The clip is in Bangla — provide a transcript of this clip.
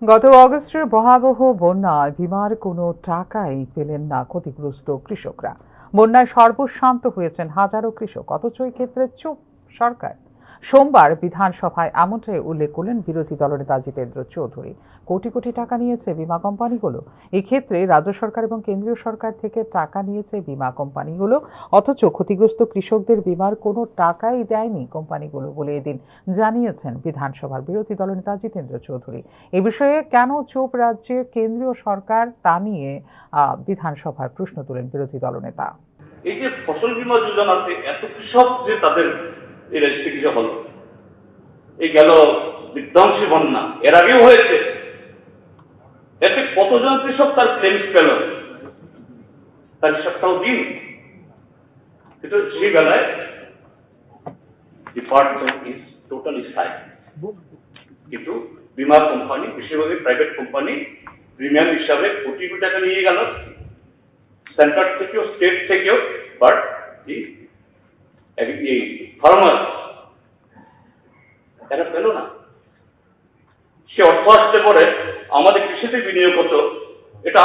গত অগস্টের ভয়াবহ বন্যায় বীমার কোনো টাকাই পেলেন না ক্ষতিগ্রস্ত কৃষকরা। বন্যায় সর্বশান্ত হয়েছেন হাজারো কৃষক, অথচ এক্ষেত্রে চুপ সরকার। সোমবার বিধানসভায় এমনটাই উল্লেখ করলেন বিরোধী দলনেতা জিতেন্দ্র চৌধুরী। কোটি কোটি টাকা নিয়েছে বীমা কোম্পানিগুলো। এক্ষেত্রে রাজ্য সরকার এবং কেন্দ্রীয় সরকার থেকে টাকা নিয়েছে বীমা কোম্পানিগুলো, অথচ ক্ষতিগ্রস্ত কৃষকদের বীমার কোনো টাকাই দেয়নি কোম্পানিগুলো বলে এদিন জানিয়েছেন বিধানসভার বিরোধী দলনেতা জিতেন্দ্র চৌধুরী। এ বিষয়ে কেন চুপ রাজ্যের কেন্দ্রীয় সরকার তা নিয়ে বিধানসভায় প্রশ্ন তোলেন বিরোধী দলনেতা। এই যে ফসল বীমা যোজনাতে এত কৃষক যে তাদের চিকিৎসা হলো, এই গেল বিধ্বংসী বন্যা, এর আগেও হয়েছে, এতে কতজন কৃষক তার ক্লেমস পেল, তার হিসাবটাও দিন। কিন্তু সেই বেলায় ডিপার্টমেন্ট ইজ টোটালি সাইলেন্ট। কিন্তু বীমা কোম্পানি, বেশিরভাগই প্রাইভেট কোম্পানি, প্রিমিয়াম হিসাবে কোটি কোটি টাকা নিয়ে গেল সেন্টার থেকেও, স্টেট থেকেও, বাট এই ফার্মার এরা পেল না। সে অর্থ আসতে পরে আমাদের কৃষিতে বিনিয়োগ হতো, এটা